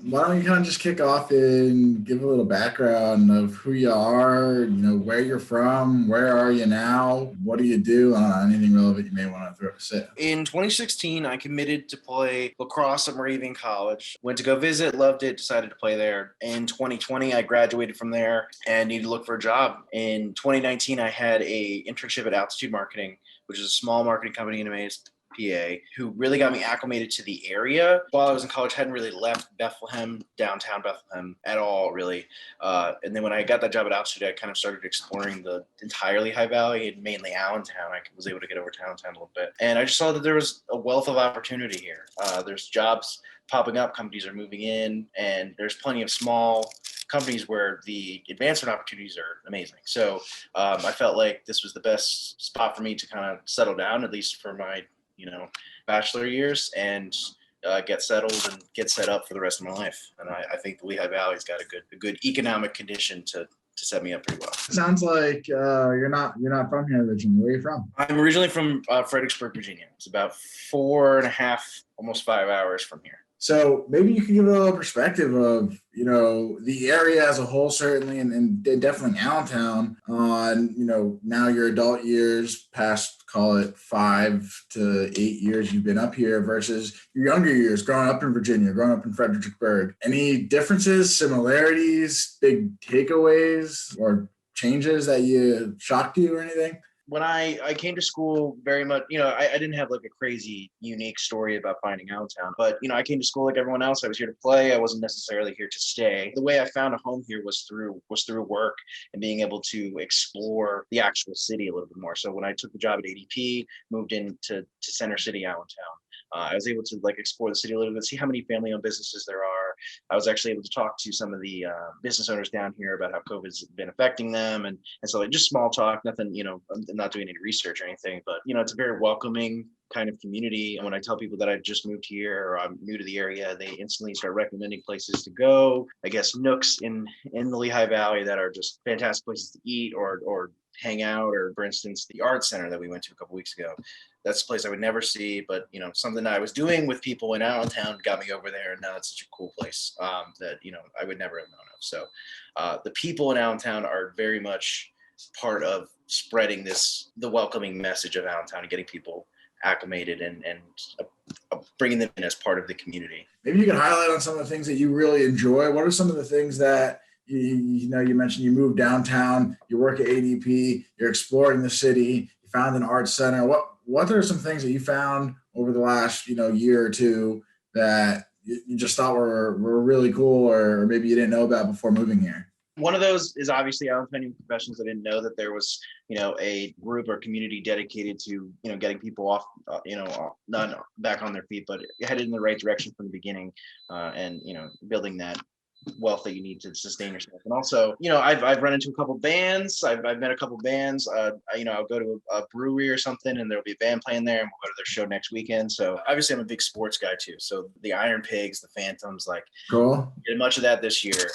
why don't you kind of just kick off and give a little background of who you are, where you're from, where are you now, what do you do, anything relevant you may want to say. In 2016, I committed to play lacrosse at Moravian College. Went to go visit, loved it, decided to play there. In 2020, I graduated from there and needed to look for a job. In 2019, I had a internship at Altitude Marketing, which is a small marketing company in Amaze, PA, who really got me acclimated to the area. While I was in college, hadn't really left Bethlehem, downtown Bethlehem at all, really. And then when I got that job at Altitude, I kind of started exploring the entire Lehigh Valley and mainly Allentown. I was able to get over to Allentown a little bit. And I just saw that there was a wealth of opportunity here. There's jobs popping up, companies are moving in, and there's plenty of small companies where the advancement opportunities are amazing. So I felt like this was the best spot for me to kind of settle down, at least for my bachelor years, and get settled and get set up for the rest of my life. And I think the Lehigh Valley's got a good economic condition to set me up pretty well. Sounds like you're not from here originally. Where are you from? I'm originally from Fredericksburg, Virginia. It's about 4.5, almost 5 hours from here. So maybe you can give a little perspective of, the area as a whole, certainly, and definitely Allentown on, now your adult years, past, call it 5 to 8 years you've been up here versus your younger years, growing up in Virginia, growing up in Fredericksburg. Any differences, similarities, big takeaways, or changes that shocked you or anything? When I came to school, very much, I didn't have like a crazy unique story about finding Allentown, but, I came to school like everyone else. I was here to play. I wasn't necessarily here to stay. The way I found a home here was through work and being able to explore the actual city a little bit more. So when I took the job at ADP, moved into Center City, Allentown, I was able to explore the city a little bit, see how many family-owned businesses there are. I was actually able to talk to some of the business owners down here about how COVID's been affecting them, and so just small talk, nothing. I'm not doing any research or anything, but it's a very welcoming kind of community. And when I tell people that I just moved here or I'm new to the area, they instantly start recommending places to go. I guess nooks in the Lehigh Valley that are just fantastic places to eat or hang out, or for instance, the art center that we went to a couple weeks ago. That's a place I would never see, but something that I was doing with people in Allentown got me over there, and now it's such a cool place that I would never have known of. So the people in Allentown are very much part of spreading the welcoming message of Allentown and getting people acclimated and bringing them in as part of the community. Maybe you can highlight on some of the things that you really enjoy. What are some of the things that you mentioned you moved downtown, you work at ADP, you're exploring the city, you found an art center. What are some things that you found over the last year or two that you just thought were really cool, or maybe you didn't know about before moving here? One of those is obviously Allentown Professionals. I didn't know that there was, a group or community dedicated to, getting people off, not back on their feet, but headed in the right direction from the beginning, and, building that wealth that you need to sustain yourself. And also, I've run into a couple bands. I've met a couple bands. I'll go to a brewery or something, and there'll be a band playing there, and we'll go to their show next weekend. So obviously, I'm a big sports guy too. So the Iron Pigs, the Phantoms, cool. Did much of that this year,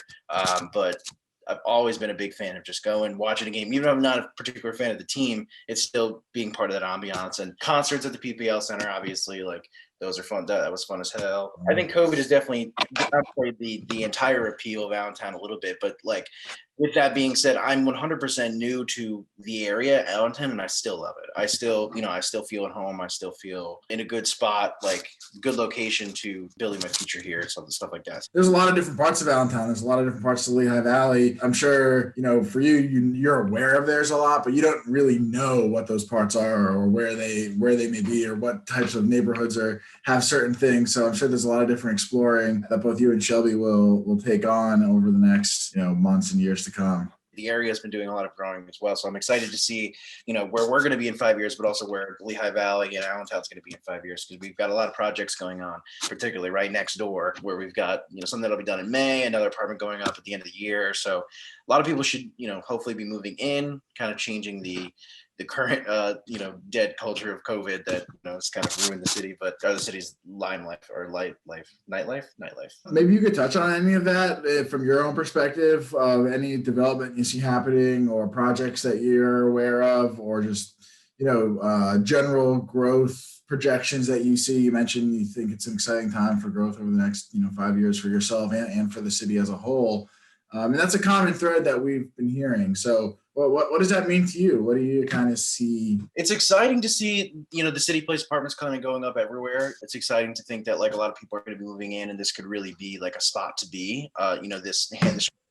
but I've always been a big fan of just going, watching a game. Even if I'm not a particular fan of the team, it's still being part of that ambiance. And concerts at the PPL Center, obviously, those are fun. That was fun as hell. I think COVID has definitely played the entire appeal of Allentown a little bit. But with that being said, I'm 100% new to the area, Allentown, and I still love it. I still feel at home. I still feel in a good spot, good location to building my future here, stuff like that. There's a lot of different parts of Allentown. There's a lot of different parts of the Lehigh Valley. I'm sure, for you're aware of theirs a lot, but you don't really know what those parts are or where they may be or what types of neighborhoods have certain things. So I'm sure there's a lot of different exploring that both you and Shelby will take on over the next, months and years to come. The area has been doing a lot of growing as well. So I'm excited to see, where we're going to be in 5 years, but also where Lehigh Valley and Allentown's going to be in 5 years, because we've got a lot of projects going on, particularly right next door, where we've got, something that'll be done in May, another apartment going up at the end of the year. So a lot of people should, hopefully be moving in, kind of changing the current, dead culture of COVID that, has kind of ruined the city, but the city's nightlife. Maybe you could touch on any of that from your own perspective of any development you see happening or projects that you're aware of, or just, general growth projections that you see? You mentioned you think it's an exciting time for growth over the next 5 years for yourself and for the city as a whole. And that's a common thread that we've been hearing. So what does that mean to you? What do you kind of see? It's exciting to see, the city place apartments kind of going up everywhere. It's exciting to think that like a lot of people are going to be moving in, and this could really be like a spot to be. This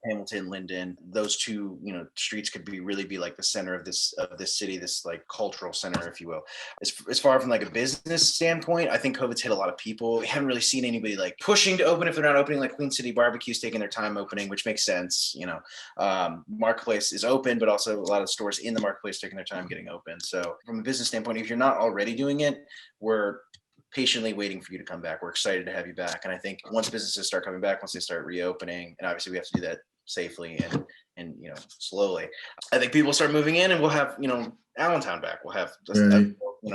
Hamilton, Linden, those two, streets could really be like the center of this city, this like cultural center, if you will. As far from like a business standpoint, I think COVID's hit a lot of people. We haven't really seen anybody like pushing to open if they're not opening. Like Queen City Barbecue's taking their time opening, which makes sense. Marketplace is open, but also a lot of stores in the marketplace taking their time getting open. So from a business standpoint, if you're not already doing it, we're patiently waiting for you to come back. We're excited to have you back. And I think once businesses start coming back, once they start reopening, and obviously we have to do that safely and slowly, I think people start moving in, and we'll have Allentown back. We'll have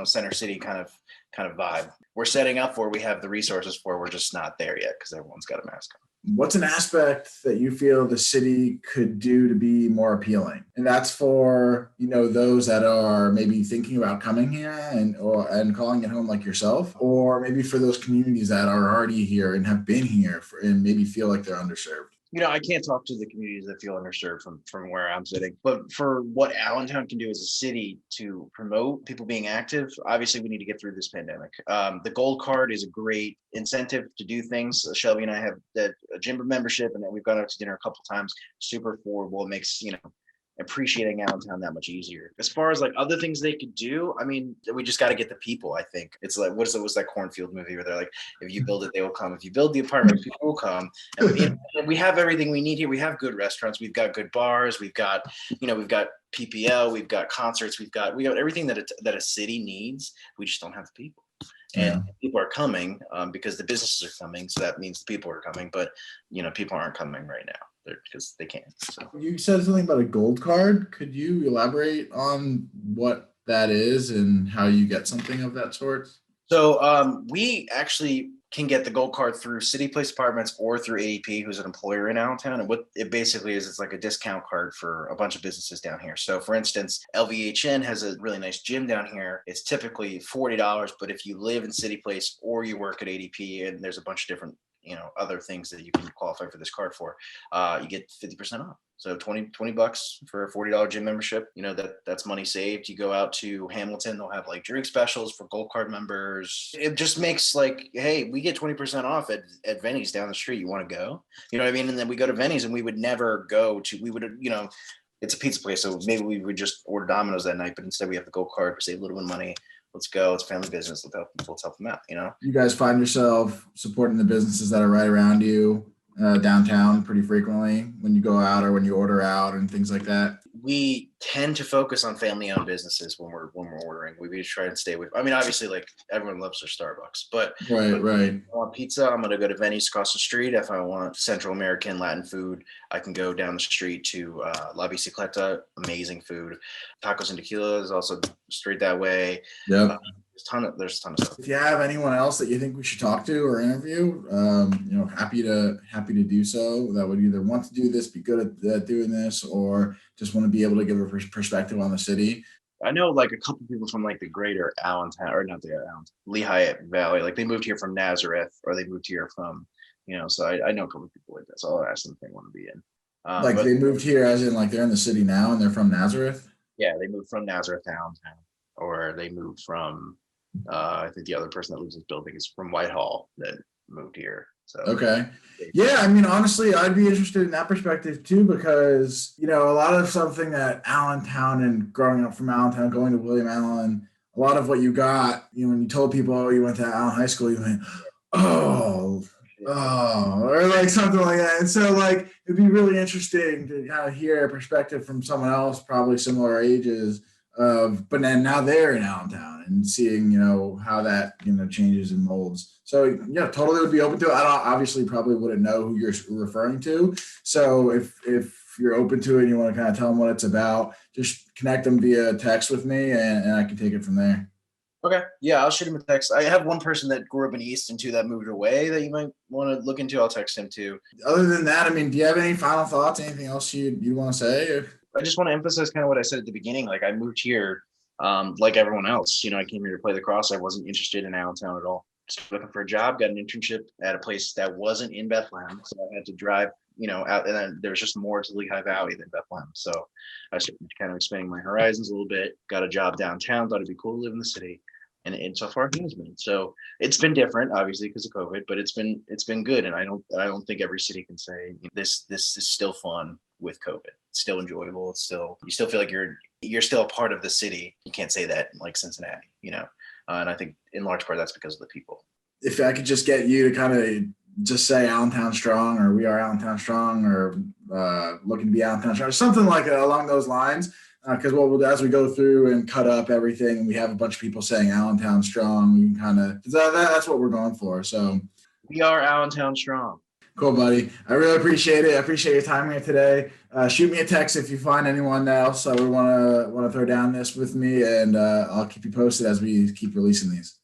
center city kind of vibe. We're setting up for. We have the resources for. We're just not there yet because everyone's got a mask on. What's an aspect that you feel the city could do to be more appealing? And that's for those that are maybe thinking about coming here and calling it home, like yourself, or maybe for those communities that are already here and have been here and maybe feel like they're underserved. I can't talk to the communities that feel underserved from where I'm sitting, but for what Allentown can do as a city to promote people being active, obviously we need to get through this pandemic. The Gold Card is a great incentive to do things. Shelby and I have a gym membership, and then we've gone out to dinner a couple of times. Super affordable. It makes, appreciating Allentown that much easier. As far as like other things they could do, I mean, we just got to get the people. I think it's like, what's that Cornfield movie where they're like, if you build it, they will come. If you build the apartment, people will come. And we have everything we need here. We have good restaurants. We've got good bars. We've got PPL. We've got concerts. We've got everything that a city needs. We just don't have the people. And people are coming because the businesses are coming. So that means the people are coming. But people aren't coming right now because they can't. So you said something about a gold card. Could you elaborate on what that is and how you get something of that sort? So we actually can get the gold card through City Place Apartments or through ADP, who's an employer in Allentown. And what it basically is, it's like a discount card for a bunch of businesses down here. So for instance, LVHN has a really nice gym down here. It's typically $40, but if you live in City Place or you work at ADP, and there's a bunch of different other things that you can qualify for this card for, you get 50% off. So $20 for a $40 gym membership, that's money saved. You go out to Hamilton, they'll have like drink specials for Gold Card members. It just makes like, hey, we get 20% off at Venny's down the street. You want to go? You know what I mean? And then we go to Venny's, and we would never go to, it's a pizza place. So maybe we would just order Domino's that night, but instead we have the Gold Card. We save a little bit of money. Let's go. It's family business. Let's help them out. You guys find yourself supporting the businesses that are right around you downtown pretty frequently when you go out or when you order out and things like that? We tend to focus on family-owned businesses when we're ordering. We just try and stay with. I mean, obviously, like everyone loves their Starbucks, but right. If I want pizza, I'm gonna go to Venny's across the street. If I want Central American Latin food, I can go down the street to La Bicicleta. Amazing food. Tacos and Tequila is also straight that way. Yep. There's a ton of stuff. If you have anyone else that you think we should talk to or interview, happy to do so. That would either want to do this, be good at doing this, or just want to be able to give a perspective on the city. I know like a couple people from like the greater Allentown, or not the Allentown, Lehigh Valley. Like they moved here from Nazareth, or they moved here from, so I know a couple of people like that. So I'll ask them if they want to be in. They moved here as in like they're in the city now and they're from Nazareth? Yeah, they moved from Nazareth to Allentown, or they moved from, I think the other person that lives in this building is from Whitehall that moved here. So okay. Yeah, I mean, honestly, I'd be interested in that perspective too, because, a lot of something that Allentown and growing up from Allentown, going to William Allen, a lot of what you got, when you told people, oh, you went to Allen High School, you went, oh, or like something like that. And so like, it'd be really interesting to kind of hear a perspective from someone else, probably similar ages, but then now they're in Allentown and seeing, how that, changes and molds. So yeah, totally would be open to it. I obviously probably wouldn't know who you're referring to. So if you're open to it and you want to kind of tell them what it's about, just connect them via text with me and I can take it from there. Okay. Yeah, I'll shoot him a text. I have one person that grew up in Easton too that moved away that you might want to look into. I'll text him too. Other than that, I mean, do you have any final thoughts? Anything else you want to say? I just want to emphasize kind of what I said at the beginning. Like I moved here like everyone else, I came here to play lacrosse. I wasn't interested in Allentown at all. Just looking for a job, got an internship at a place that wasn't in Bethlehem. So I had to drive, out, and then there's just more to Lehigh Valley than Bethlehem. So I started kind of expanding my horizons a little bit, got a job downtown, thought it'd be cool to live in the city. And so far it has been. So it's been different, obviously, because of COVID, but it's been good. And I don't think every city can say this is still fun with COVID. It's still enjoyable. It's still, you still feel like you're still a part of the city. You can't say that in like Cincinnati, and I think in large part that's because of the people. If I could just get you to kind of just say Allentown strong, or we are Allentown strong, or looking to be Allentown strong, or something like along those lines. Because what we'll do as we go through and cut up everything, and we have a bunch of people saying Allentown strong, we can kind of that's what we're going for. So we are Allentown strong. Cool, buddy. I really appreciate it. I appreciate your time here today. Shoot me a text if you find anyone else that would want to throw down this with me, and I'll keep you posted as we keep releasing these.